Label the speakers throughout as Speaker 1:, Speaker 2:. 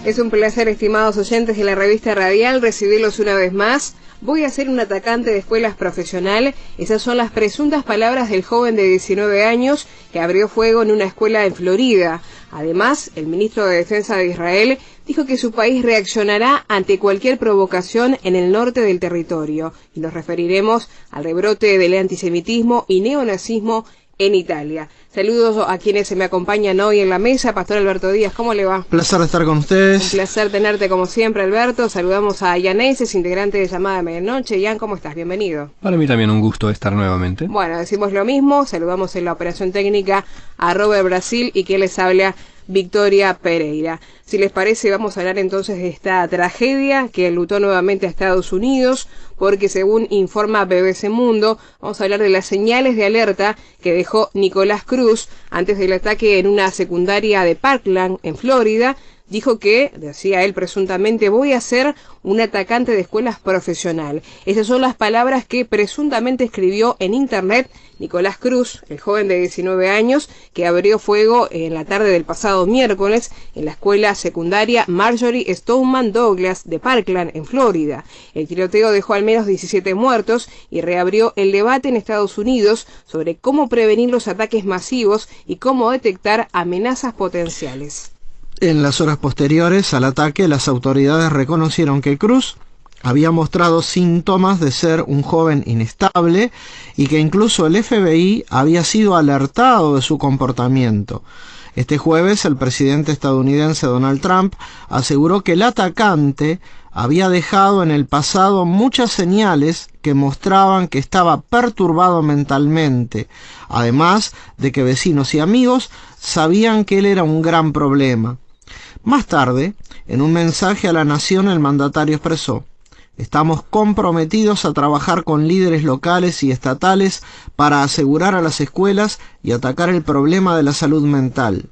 Speaker 1: Es un placer, estimados oyentes de la revista Radial, recibirlos una vez más. Voy a ser un atacante de escuelas profesional. Esas son las presuntas palabras del joven de 19 años que abrió fuego en una escuela en Florida. Además, el ministro de Defensa de Israel dijo que su país reaccionará ante cualquier provocación en el norte del territorio. Y nos referiremos al rebrote del antisemitismo y neonazismo en Italia. Saludos a quienes se me acompañan hoy en la mesa. Pastor Alberto Díaz, ¿cómo le va?
Speaker 2: Placer de estar con ustedes.
Speaker 1: Un placer tenerte como siempre, Alberto. Saludamos a Ian Eises, integrante de Llamada de Medianoche. Ian, ¿cómo estás? Bienvenido.
Speaker 3: Para mí también un gusto estar nuevamente.
Speaker 1: Bueno, decimos lo mismo. Saludamos en la operación técnica a Robert Brasil y que les habla Victoria Pereira. Si les parece, vamos a hablar entonces de esta tragedia que enlutó nuevamente a Estados Unidos, porque según informa BBC Mundo, vamos a hablar de las señales de alerta que dejó Nicolás Cruz antes del ataque en una secundaria de Parkland, en Florida. Dijo que, decía él presuntamente, voy a ser un atacante de escuelas profesional. Esas son las palabras que presuntamente escribió en internet Nicolás Cruz, el joven de 19 años, que abrió fuego en la tarde del pasado miércoles en la escuela secundaria Marjorie Stoneman Douglas de Parkland, en Florida. El tiroteo dejó al menos 17 muertos y reabrió el debate en Estados Unidos sobre cómo prevenir los ataques masivos y cómo detectar amenazas potenciales.
Speaker 2: En las horas posteriores al ataque, las autoridades reconocieron que Cruz había mostrado síntomas de ser un joven inestable y que incluso el FBI había sido alertado de su comportamiento. Este jueves, el presidente estadounidense Donald Trump aseguró que el atacante había dejado en el pasado muchas señales que mostraban que estaba perturbado mentalmente, además de que vecinos y amigos sabían que él era un gran problema. Más tarde, en un mensaje a la nación, el mandatario expresó: estamos comprometidos a trabajar con líderes locales y estatales para asegurar a las escuelas y atacar el problema de la salud mental.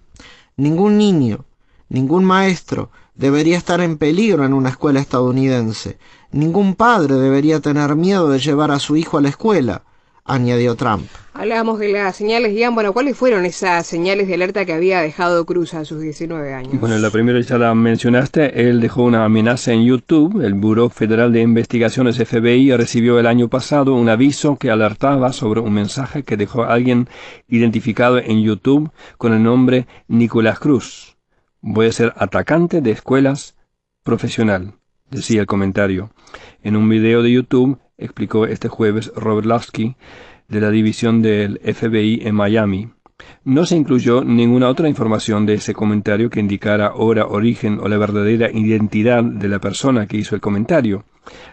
Speaker 2: Ningún niño, ningún maestro debería estar en peligro en una escuela estadounidense. Ningún padre debería tener miedo de llevar a su hijo a la escuela, añadió Trump.
Speaker 1: Hablábamos de las señales, Ian. Bueno, ¿cuáles fueron esas señales de alerta que había dejado Cruz a sus 19 años?
Speaker 3: Bueno, la primera ya la mencionaste. Él dejó una amenaza en YouTube. El Buró Federal de Investigaciones FBI recibió el año pasado un aviso que alertaba sobre un mensaje que dejó alguien identificado en YouTube con el nombre Nicolás Cruz. Voy a ser atacante de escuelas profesional, decía el comentario. En un video de YouTube, explicó este jueves Robert Lasky, de la división del FBI en Miami. No se incluyó ninguna otra información de ese comentario que indicara hora, origen o la verdadera identidad de la persona que hizo el comentario,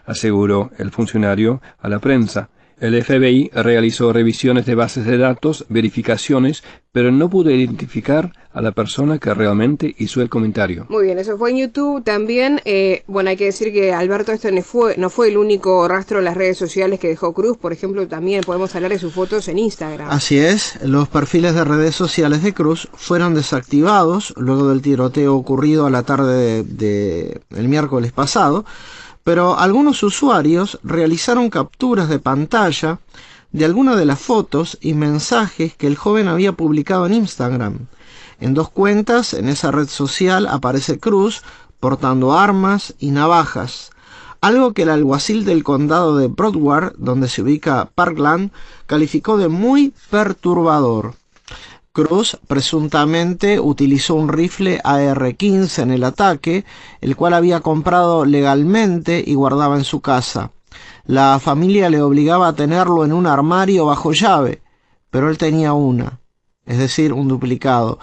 Speaker 3: aseguró el funcionario a la prensa. El FBI realizó revisiones de bases de datos, verificaciones, pero no pudo identificar a la persona que realmente hizo el comentario.
Speaker 1: Muy bien, eso fue en YouTube también. Bueno, hay que decir que, Alberto, esto no fue el único rastro en las redes sociales que dejó Cruz. Por ejemplo, también podemos hablar de sus fotos en Instagram.
Speaker 2: Así es, los perfiles de redes sociales de Cruz fueron desactivados luego del tiroteo ocurrido a la tarde del miércoles pasado, pero algunos usuarios realizaron capturas de pantalla de algunas de las fotos y mensajes que el joven había publicado en Instagram. En dos cuentas en esa red social aparece Cruz portando armas y navajas, algo que el alguacil del condado de Broward, donde se ubica Parkland, calificó de muy perturbador. Cruz presuntamente utilizó un rifle AR-15 en el ataque, el cual había comprado legalmente y guardaba en su casa. La familia le obligaba a tenerlo en un armario bajo llave, pero él tenía una, es decir, un duplicado.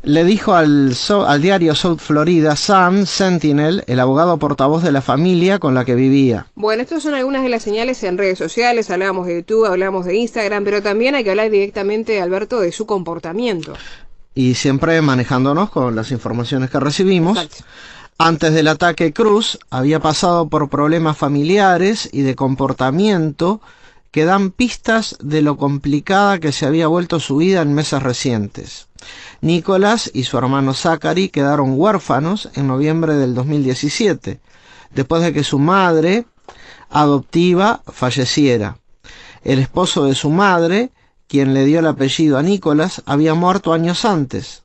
Speaker 2: Le dijo al diario South Florida Sun Sentinel, el abogado portavoz de la familia con la que vivía.
Speaker 1: Bueno, estas son algunas de las señales en redes sociales. Hablábamos de YouTube, hablábamos de Instagram, pero también hay que hablar directamente, Alberto, de su comportamiento.
Speaker 2: Y siempre manejándonos con las informaciones que recibimos.
Speaker 1: Exacto.
Speaker 2: Antes del ataque, Cruz había pasado por problemas familiares y de comportamiento que dan pistas de lo complicada que se había vuelto su vida en meses recientes. Nicolás y su hermano Zachary quedaron huérfanos en noviembre del 2017, después de que su madre adoptiva falleciera. El esposo de su madre, quien le dio el apellido a Nicolás, había muerto años antes.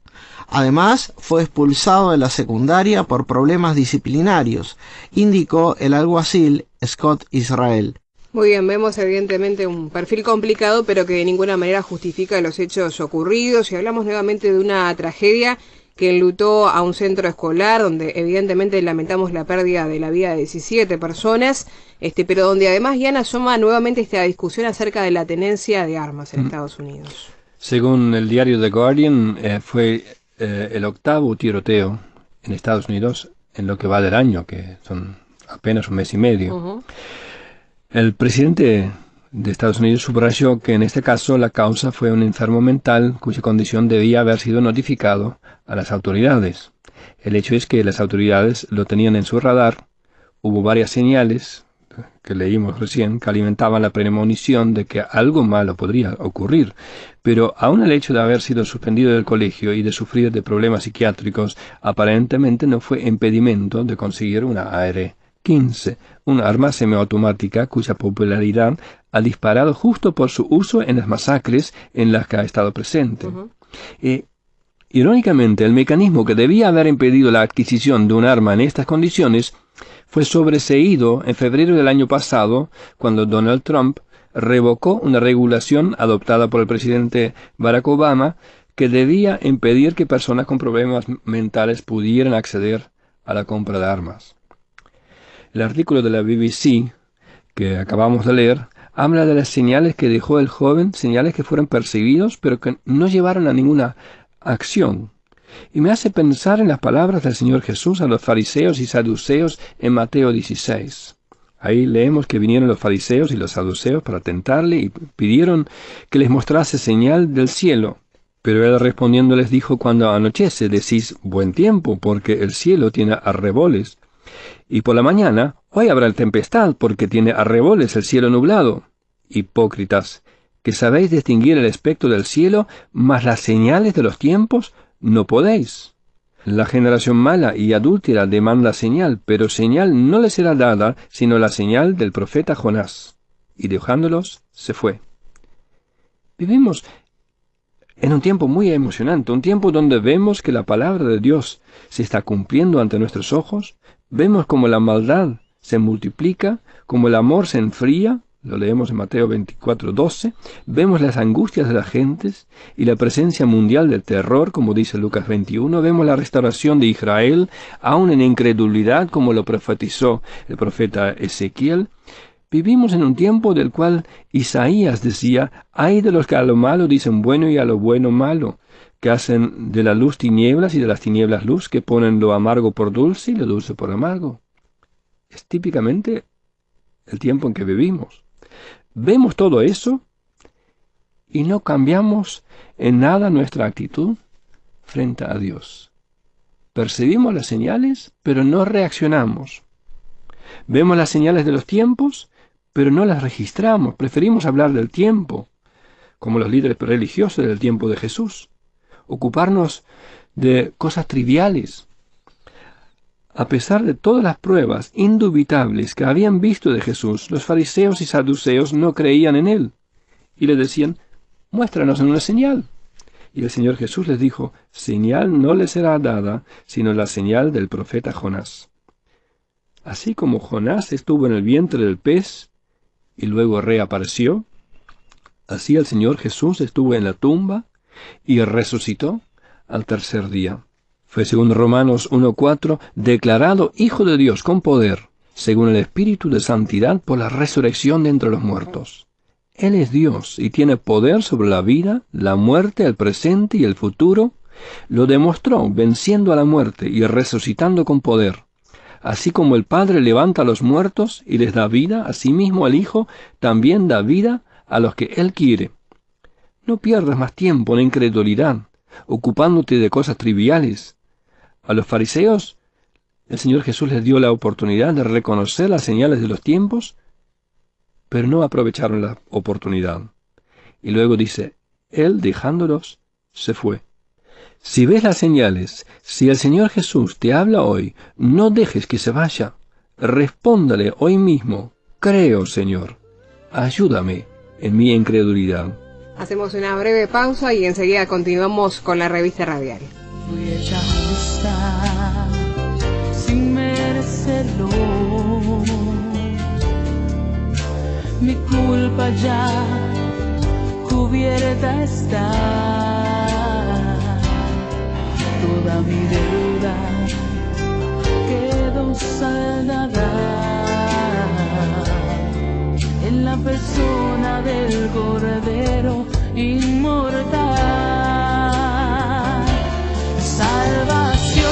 Speaker 2: Además, fue expulsado de la secundaria por problemas disciplinarios, indicó el alguacil Scott Israel.
Speaker 1: Muy bien, vemos evidentemente un perfil complicado, pero que de ninguna manera justifica los hechos ocurridos. Y hablamos nuevamente de una tragedia que enlutó a un centro escolar, donde evidentemente lamentamos la pérdida de la vida de 17 personas, pero donde además ya asoma nuevamente esta discusión acerca de la tenencia de armas en Estados Unidos.
Speaker 3: Según el diario The Guardian, fue el octavo tiroteo en Estados Unidos en lo que va del año, que son apenas un mes y medio. El presidente de Estados Unidos subrayó que en este caso la causa fue un enfermo mental cuya condición debía haber sido notificado a las autoridades. El hecho es que las autoridades lo tenían en su radar. Hubo varias señales que leímos recién que alimentaban la premonición de que algo malo podría ocurrir, pero aún el hecho de haber sido suspendido del colegio y de sufrir de problemas psiquiátricos aparentemente no fue impedimento de conseguir una AR-15, una arma semiautomática cuya popularidad ha disparado justo por su uso en las masacres en las que ha estado presente. Irónicamente, el mecanismo que debía haber impedido la adquisición de un arma en estas condiciones fue sobreseído en febrero del año pasado, cuando Donald Trump revocó una regulación adoptada por el presidente Barack Obama que debía impedir que personas con problemas mentales pudieran acceder a la compra de armas. El artículo de la BBC que acabamos de leer habla de las señales que dejó el joven, señales que fueron percibidos pero que no llevaron a ninguna acción. Y me hace pensar en las palabras del Señor Jesús a los fariseos y saduceos en Mateo 16. Ahí leemos que vinieron los fariseos y los saduceos para tentarle y pidieron que les mostrase señal del cielo. Pero él respondiendo les dijo: cuando anochece decís buen tiempo, porque el cielo tiene arreboles. Y por la mañana, hoy habrá tempestad, porque tiene arreboles el cielo nublado. Hipócritas, que sabéis distinguir el aspecto del cielo, mas las señales de los tiempos no podéis. La generación mala y adúltera demanda señal, pero señal no le será dada, sino la señal del profeta Jonás. Y dejándolos, se fue. Vivimos en un tiempo muy emocionante, un tiempo donde vemos que la palabra de Dios se está cumpliendo ante nuestros ojos, vemos como la maldad se multiplica, como el amor se enfría. Lo leemos en Mateo 24:12. Vemos las angustias de las gentes y la presencia mundial del terror, como dice Lucas 21. Vemos la restauración de Israel, aún en incredulidad, como lo profetizó el profeta Ezequiel. Vivimos en un tiempo del cual Isaías decía: «Ay de los que a lo malo dicen bueno y a lo bueno malo, que hacen de la luz tinieblas y de las tinieblas luz, que ponen lo amargo por dulce y lo dulce por amargo». Es típicamente el tiempo en que vivimos. Vemos todo eso y no cambiamos en nada nuestra actitud frente a Dios. Percibimos las señales, pero no reaccionamos. Vemos las señales de los tiempos, pero no las registramos. Preferimos hablar del tiempo, como los líderes religiosos del tiempo de Jesús. Ocuparnos de cosas triviales. A pesar de todas las pruebas indubitables que habían visto de Jesús, los fariseos y saduceos no creían en él, y le decían: «Muéstranos una señal». Y el Señor Jesús les dijo: «Señal no les será dada, sino la señal del profeta Jonás». Así como Jonás estuvo en el vientre del pez y luego reapareció, así el Señor Jesús estuvo en la tumba y resucitó al tercer día. Fue, según Romanos 1:4, declarado Hijo de Dios con poder, según el Espíritu de Santidad, por la resurrección de entre los muertos. Él es Dios y tiene poder sobre la vida, la muerte, el presente y el futuro. Lo demostró venciendo a la muerte y resucitando con poder. Así como el Padre levanta a los muertos y les da vida, asimismo el Hijo también da vida a los que Él quiere. No pierdas más tiempo en incredulidad, ocupándote de cosas triviales. A los fariseos, el Señor Jesús les dio la oportunidad de reconocer las señales de los tiempos, pero no aprovecharon la oportunidad. Y luego dice: Él, dejándolos, se fue. Si ves las señales, si el Señor Jesús te habla hoy, no dejes que se vaya. Respóndale hoy mismo: creo, Señor, ayúdame en mi incredulidad.
Speaker 1: Hacemos una breve pausa y enseguida continuamos con la revista radial.
Speaker 4: fui hecha justa sin merecerlo. Mi culpa ya cubierta está, toda mi deuda quedó saldada en la persona del Cordero inmortal. Salvación.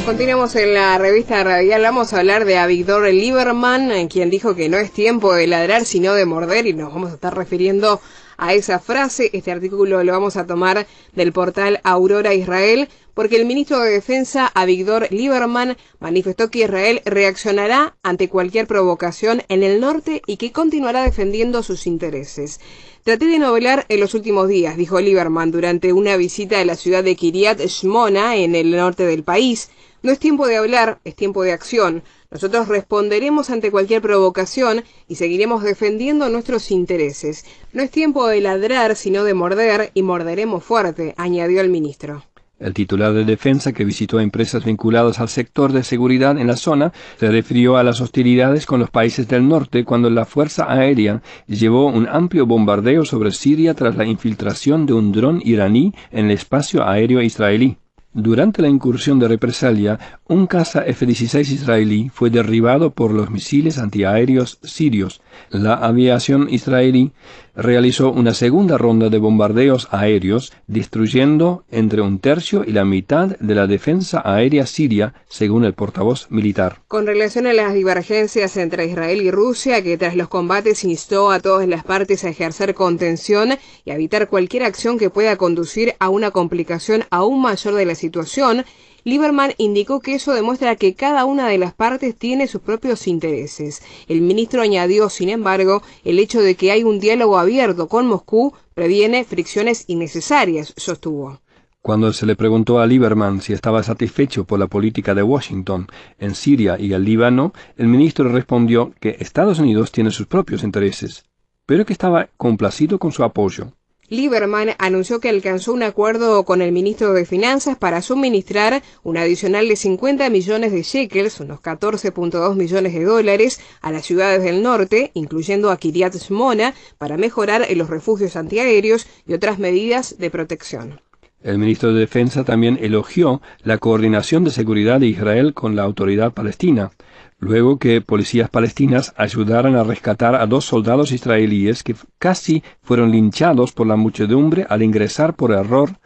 Speaker 1: Continuamos en la revista radial. Vamos a hablar de Avigdor Lieberman, quien dijo que no es tiempo de ladrar sino de morder, y nos vamos a estar refiriendo a esa frase. Este artículo lo vamos a tomar del portal Aurora Israel, porque el ministro de Defensa, Avigdor Lieberman, manifestó que Israel reaccionará ante cualquier provocación en el norte y que continuará defendiendo sus intereses. Traté de novelar en los últimos días, dijo Lieberman durante una visita a la ciudad de Kiryat Shmona, en el norte del país. No es tiempo de hablar, es tiempo de acción. Nosotros responderemos ante cualquier provocación y seguiremos defendiendo nuestros intereses. No es tiempo de ladrar, sino de morder, y morderemos fuerte, añadió el ministro.
Speaker 3: El titular de Defensa, que visitó empresas vinculadas al sector de seguridad en la zona, se refirió a las hostilidades con los países del norte cuando la Fuerza Aérea llevó un amplio bombardeo sobre Siria tras la infiltración de un dron iraní en el espacio aéreo israelí. Durante la incursión de represalia, un caza F-16 israelí fue derribado por los misiles antiaéreos sirios. La aviación israelí realizó una segunda ronda de bombardeos aéreos, destruyendo entre un tercio y la mitad de la defensa aérea siria, según el portavoz militar.
Speaker 1: Con relación a las divergencias entre Israel y Rusia, que tras los combates instó a todas las partes a ejercer contención y a evitar cualquier acción que pueda conducir a una complicación aún mayor de la situación, Lieberman indicó que eso demuestra que cada una de las partes tiene sus propios intereses. El ministro añadió, sin embargo, el hecho de que hay un diálogo abierto con Moscú previene fricciones innecesarias, sostuvo.
Speaker 3: Cuando se le preguntó a Lieberman si estaba satisfecho por la política de Washington en Siria y el Líbano, el ministro respondió que Estados Unidos tiene sus propios intereses, pero que estaba complacido con su apoyo.
Speaker 1: Lieberman anunció que alcanzó un acuerdo con el ministro de Finanzas para suministrar un adicional de 50 millones de shekels, unos 14.2 millones de dólares, a las ciudades del norte, incluyendo a Kiryat Shmona, para mejorar los refugios antiaéreos y otras medidas de protección.
Speaker 3: El ministro de Defensa también elogió la coordinación de seguridad de Israel con la autoridad palestina, luego que policías palestinas ayudaran a rescatar a 2 soldados israelíes que casi fueron linchados por la muchedumbre al ingresar por error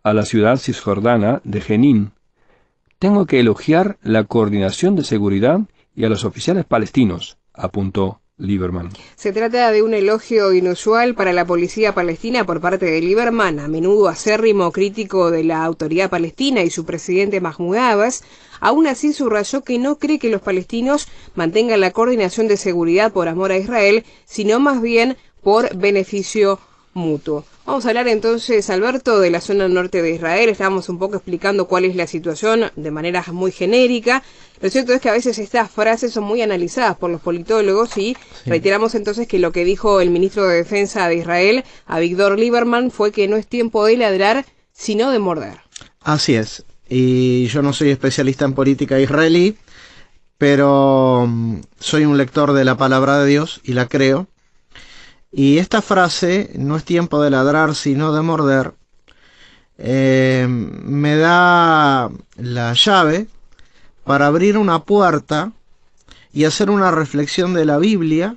Speaker 3: a la ciudad cisjordana de Jenin. Tengo que elogiar la coordinación de seguridad y a los oficiales palestinos, apuntó Lieberman.
Speaker 1: Se trata de un elogio inusual para la policía palestina por parte de Lieberman, a menudo acérrimo crítico de la autoridad palestina y su presidente Mahmoud Abbas. Aún así subrayó que no cree que los palestinos mantengan la coordinación de seguridad por amor a Israel, sino más bien por beneficio mutuo. Vamos a hablar entonces, Alberto, de la zona norte de Israel. Estábamos un poco explicando cuál es la situación de manera muy genérica. Lo cierto es que a veces estas frases son muy analizadas por los politólogos y reiteramos entonces que lo que dijo el ministro de Defensa de Israel, Avigdor Lieberman, fue que no es tiempo de ladrar, sino de morder.
Speaker 2: Así es. Y yo no soy especialista en política israelí, pero soy un lector de la palabra de Dios y la creo. Y esta frase, no es tiempo de ladrar sino de morder, me da la llave para abrir una puerta y hacer una reflexión de la Biblia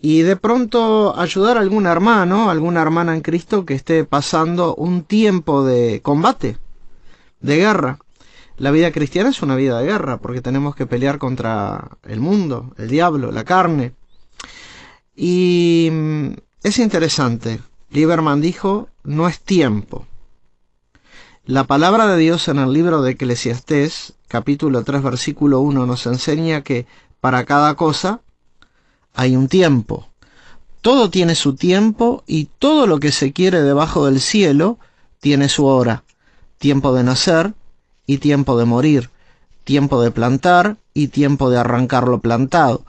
Speaker 2: y de pronto ayudar a algún hermano, alguna hermana en Cristo que esté pasando un tiempo de combate, de guerra. La vida cristiana es una vida de guerra porque tenemos que pelear contra el mundo, el diablo, la carne. Y es interesante. Lieberman dijo, no es tiempo. La palabra de Dios en el libro de Eclesiastés, capítulo 3, versículo 1, nos enseña que para cada cosa hay un tiempo. Todo tiene su tiempo y todo lo que se quiere debajo del cielo tiene su hora. Tiempo de nacer y tiempo de morir. Tiempo de plantar y tiempo de arrancar lo plantado.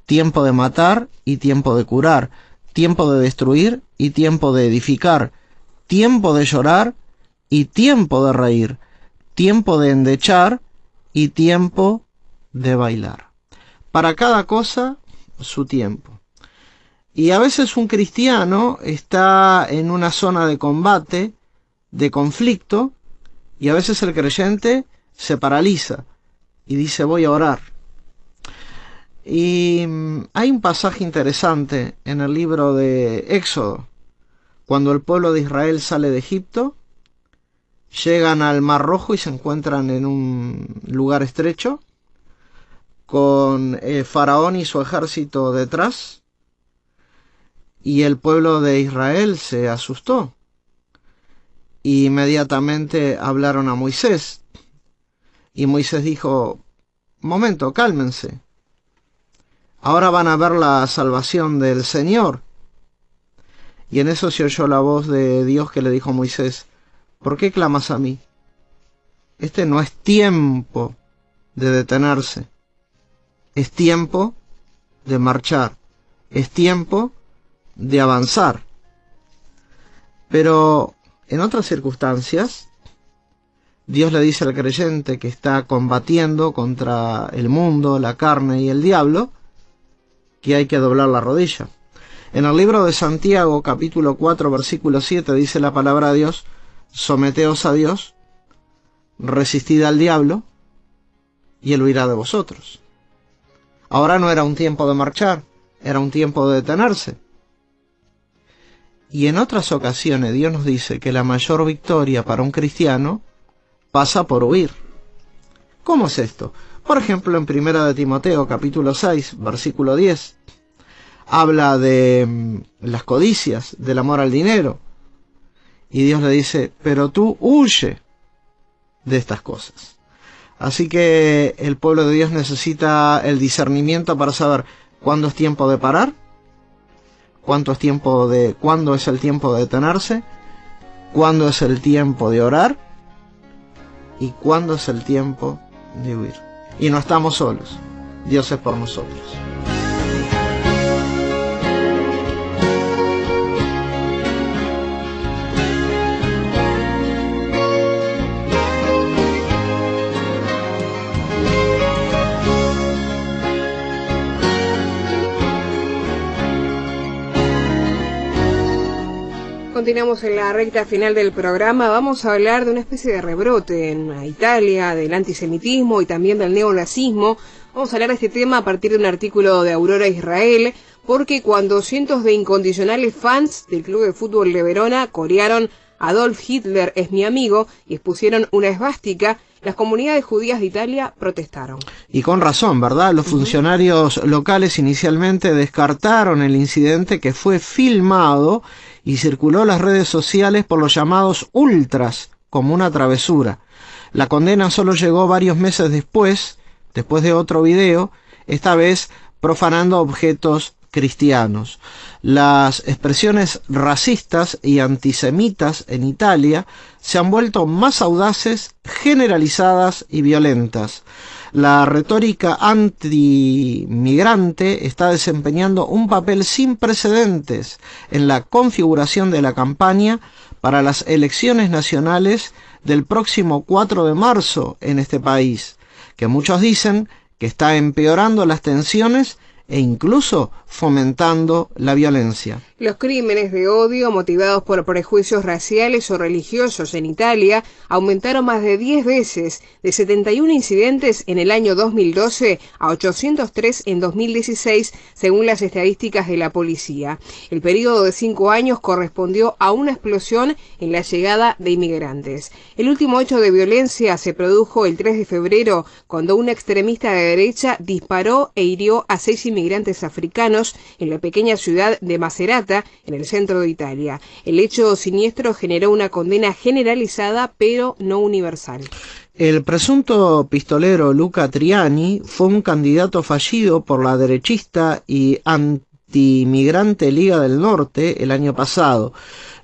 Speaker 2: Tiempo de matar y tiempo de curar. Tiempo de destruir y tiempo de edificar. tiempo de llorar y tiempo de reír, tiempo de endechar y tiempo de bailar. Para cada cosa, su tiempo. Y a veces un cristiano está en una zona de combate, de conflicto, y a veces el creyente se paraliza y dice voy a orar. Y hay un pasaje interesante en el libro de Éxodo, cuando el pueblo de Israel sale de Egipto, llegan al Mar Rojo y se encuentran en un lugar estrecho, con Faraón y su ejército detrás, y el pueblo de Israel se asustó. Y inmediatamente hablaron a Moisés, y Moisés dijo, momento, cálmense, ahora van a ver la salvación del Señor. Y en eso se oyó la voz de Dios que le dijo a Moisés, ¿por qué clamas a mí? Este no es tiempo de detenerse, es tiempo de marchar, es tiempo de avanzar. Pero en otras circunstancias, Dios le dice al creyente que está combatiendo contra el mundo, la carne y el diablo, que hay que doblar la rodilla. En el libro de Santiago, capítulo 4, versículo 7, dice la palabra de Dios, someteos a Dios, resistid al diablo, y él huirá de vosotros. Ahora no era un tiempo de marchar, era un tiempo de detenerse. Y en otras ocasiones Dios nos dice que la mayor victoria para un cristiano pasa por huir. ¿Cómo es esto? Por ejemplo, en 1 de Timoteo, capítulo 6, versículo 10, habla de las codicias, del amor al dinero. Y Dios le dice, pero tú huye de estas cosas. Así que el pueblo de Dios necesita el discernimiento para saber cuándo es tiempo de parar, cuándo es el tiempo de detenerse, cuándo es el tiempo de orar y cuándo es el tiempo de huir. Y no estamos solos, Dios es por nosotros.
Speaker 1: Continuamos en la recta final del programa. Vamos a hablar de una especie de rebrote en Italia, del antisemitismo y también del neonazismo. Vamos a hablar de este tema a partir de un artículo de Aurora Israel, porque cuando cientos de incondicionales fans del club de fútbol de Verona corearon Adolf Hitler es mi amigo y expusieron una esvástica, las comunidades judías de Italia protestaron.
Speaker 2: Y con razón, ¿verdad? Los funcionarios locales inicialmente descartaron el incidente, que fue filmado y circuló en las redes sociales por los llamados ultras como una travesura. La condena solo llegó varios meses después de otro video, esta vez profanando objetos cristianos. Las expresiones racistas y antisemitas en Italia se han vuelto más audaces, generalizadas y violentas. La retórica antimigrante está desempeñando un papel sin precedentes en la configuración de la campaña para las elecciones nacionales del próximo 4 de marzo en este país, que muchos dicen que está empeorando las tensiones e incluso fomentando la violencia.
Speaker 1: Los crímenes de odio motivados por prejuicios raciales o religiosos en Italia aumentaron más de 10 veces, de 71 incidentes en el año 2012 a 803 en 2016, según las estadísticas de la policía. El periodo de 5 años correspondió a una explosión en la llegada de inmigrantes. El último hecho de violencia se produjo el 3 de febrero, cuando un extremista de derecha disparó e hirió a 6 inmigrantes africanos en la pequeña ciudad de Macerata, en el centro de Italia. El hecho siniestro generó una condena generalizada, pero no universal.
Speaker 2: El presunto pistolero Luca Triani fue un candidato fallido por la derechista y antimigrante Liga del Norte el año pasado.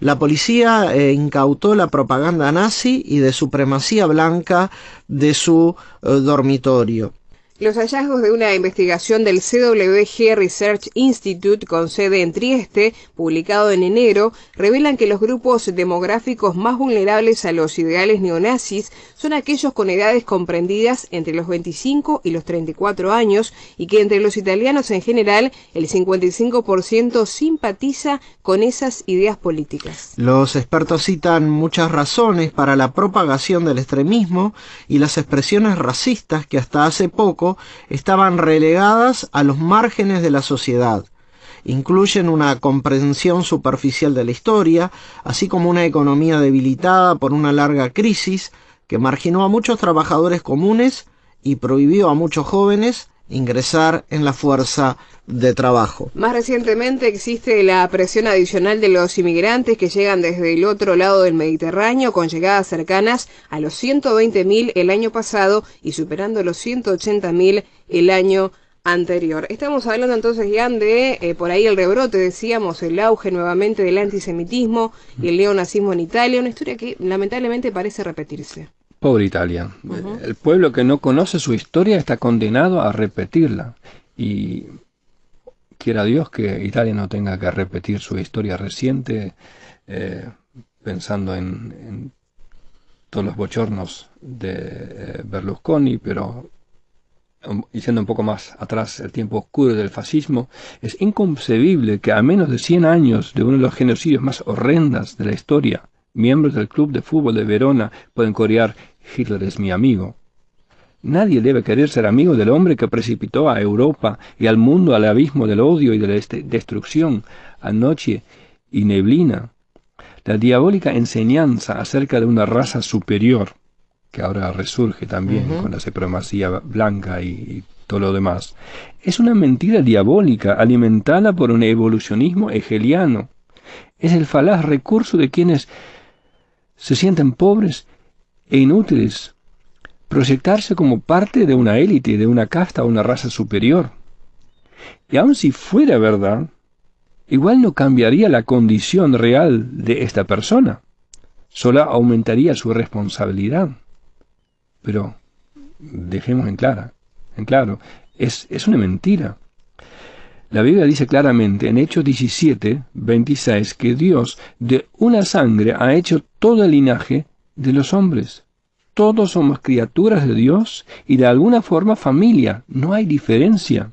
Speaker 2: La policía incautó la propaganda nazi y de supremacía blanca de su dormitorio.
Speaker 1: Los hallazgos de una investigación del CWG Research Institute con sede en Trieste, publicado en enero, revelan que los grupos demográficos más vulnerables a los ideales neonazis son aquellos con edades comprendidas entre los 25 y los 34 años y que entre los italianos en general el 55% simpatiza con esas ideas políticas.
Speaker 2: Los expertos citan muchas razones para la propagación del extremismo y las expresiones racistas que hasta hace poco estaban relegadas a los márgenes de la sociedad. Incluyen una comprensión superficial de la historia, así como una economía debilitada por una larga crisis que marginó a muchos trabajadores comunes y prohibió a muchos jóvenes ingresar en la fuerza de trabajo.
Speaker 1: Más recientemente existe la presión adicional de los inmigrantes que llegan desde el otro lado del Mediterráneo con llegadas cercanas a los 120.000 el año pasado y superando los 180.000 el año anterior. Estamos hablando entonces, Ian, de por ahí el rebrote, decíamos, el auge nuevamente del antisemitismo y el neonazismo en Italia, una historia que lamentablemente parece repetirse.
Speaker 3: Pobre Italia. El pueblo que no conoce su historia está condenado a repetirla. Y quiera Dios que Italia no tenga que repetir su historia reciente, pensando en todos los bochornos de Berlusconi, pero yendo un poco más atrás, el tiempo oscuro del fascismo. Es inconcebible que a menos de 100 años de uno de los genocidios más horrendas de la historia, miembros del club de fútbol de Verona pueden corear «Hitler es mi amigo». Nadie debe querer ser amigo del hombre que precipitó a Europa y al mundo al abismo del odio y de la destrucción, a noche y neblina. La diabólica enseñanza acerca de una raza superior, que ahora resurge también con la supremacía blanca y todo lo demás, es una mentira diabólica alimentada por un evolucionismo hegeliano. Es el falaz recurso de quienes se sienten pobres e inútiles, proyectarse como parte de una élite, de una casta o una raza superior. Y aun si fuera verdad, igual no cambiaría la condición real de esta persona, solo aumentaría su responsabilidad. Pero dejemos en claro, es una mentira. La Biblia dice claramente en Hechos 17, 26, que Dios de una sangre ha hecho todo el linaje de los hombres. Todos somos criaturas de Dios y de alguna forma familia, no hay diferencia.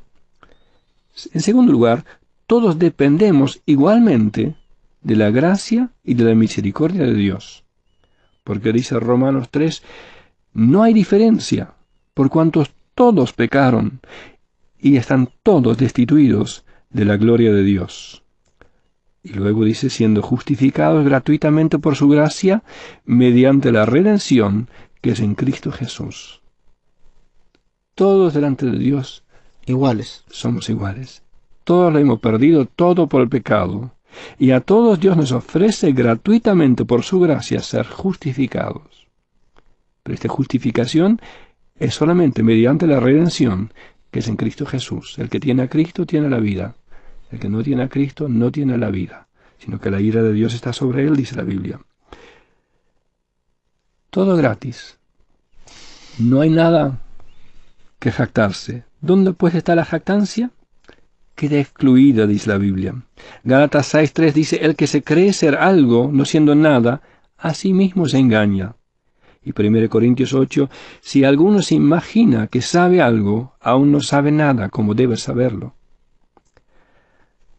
Speaker 3: En segundo lugar, todos dependemos igualmente de la gracia y de la misericordia de Dios. Porque dice Romanos 3, no hay diferencia, por cuanto todos pecaron y están todos destituidos de la gloria de Dios. Y luego dice, siendo justificados gratuitamente por su gracia, mediante la redención que es en Cristo Jesús. Todos delante de Dios
Speaker 2: iguales.
Speaker 3: Somos iguales. Todos lo hemos perdido, todo por el pecado. Y a todos Dios nos ofrece gratuitamente por su gracia ser justificados. Pero esta justificación es solamente mediante la redención que es en Cristo Jesús. El que tiene a Cristo tiene la vida. El que no tiene a Cristo no tiene la vida, sino que la ira de Dios está sobre él, dice la Biblia. Todo gratis. No hay nada que jactarse. ¿Dónde pues está la jactancia? Queda excluida, dice la Biblia. Gálatas 6:3 dice, el que se cree ser algo, no siendo nada, a sí mismo se engaña. Y 1 Corintios 8, si alguno se imagina que sabe algo, aún no sabe nada como debe saberlo.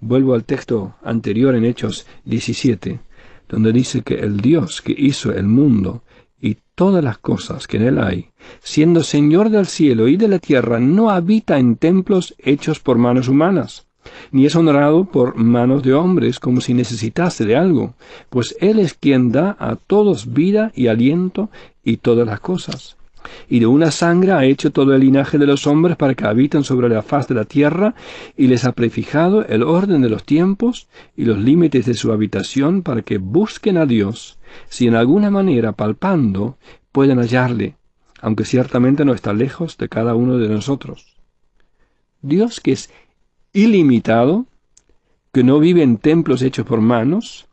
Speaker 3: Vuelvo al texto anterior en Hechos 17, donde dice que el Dios que hizo el mundo y todas las cosas que en él hay, siendo Señor del cielo y de la tierra, no habita en templos hechos por manos humanas, ni es honrado por manos de hombres como si necesitase de algo, pues Él es quien da a todos vida y aliento y todas las cosas. Y de una sangre ha hecho todo el linaje de los hombres para que habiten sobre la faz de la tierra, y les ha prefijado el orden de los tiempos y los límites de su habitación para que busquen a Dios, si en alguna manera palpando pueden hallarle, aunque ciertamente no está lejos de cada uno de nosotros. Dios, que es ilimitado, que no vive en templos hechos por manos,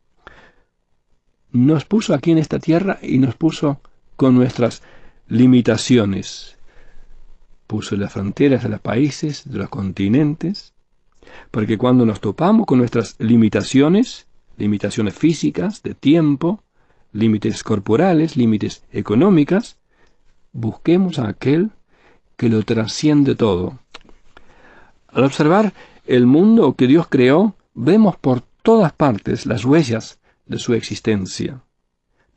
Speaker 3: nos puso aquí en esta tierra y nos puso con nuestras limitaciones. puso las fronteras de los países, de los continentes, porque cuando nos topamos con nuestras limitaciones físicas, de tiempo, límites corporales, límites económicas, busquemos a aquel que lo trasciende todo. Al observar el mundo que Dios creó, vemos por todas partes las huellas de su existencia.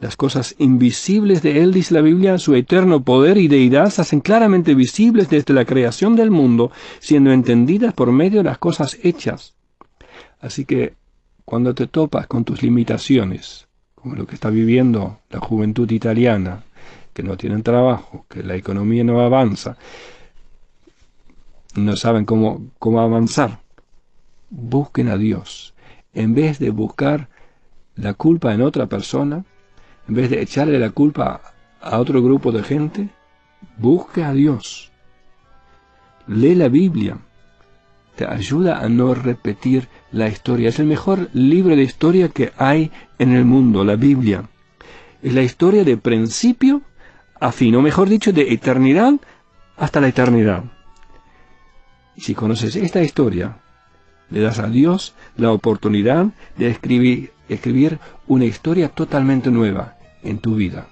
Speaker 3: Las cosas invisibles de Él, dice la Biblia, su eterno poder y deidad se hacen claramente visibles desde la creación del mundo, siendo entendidas por medio de las cosas hechas. Así que, cuando te topas con tus limitaciones, como lo que está viviendo la juventud italiana, que no tienen trabajo, que la economía no avanza, no saben cómo avanzar, busquen a Dios. En vez de buscar la culpa en otra persona, en vez de echarle la culpa a otro grupo de gente, busque a Dios. Lee la Biblia. Te ayuda a no repetir la historia. Es el mejor libro de historia que hay en el mundo, la Biblia. Es la historia de principio a fin, o mejor dicho, de eternidad hasta la eternidad. Y si conoces esta historia, le das a Dios la oportunidad de escribir una historia totalmente nueva en tu vida.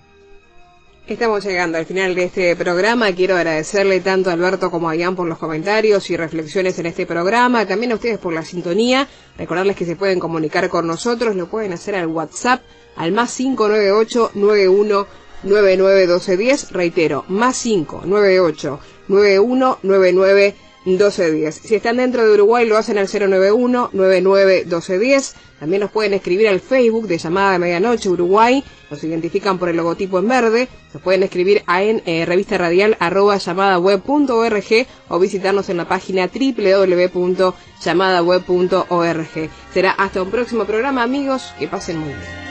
Speaker 1: Estamos llegando al final de este programa. Quiero agradecerle tanto a Alberto como a Ian por los comentarios y reflexiones en este programa, también a ustedes por la sintonía. Recordarles que se pueden comunicar con nosotros, lo pueden hacer al WhatsApp, al más 598-9199-1210, reitero, más 598-9199-1210. Si están dentro de Uruguay lo hacen al 091-99-1210. También nos pueden escribir al Facebook de Llamada de Medianoche Uruguay, nos identifican por el logotipo en verde. Nos pueden escribir en revista radial @llamadaweb.org o visitarnos en la página www.llamadaweb.org. Será hasta un próximo programa, amigos, que pasen muy bien.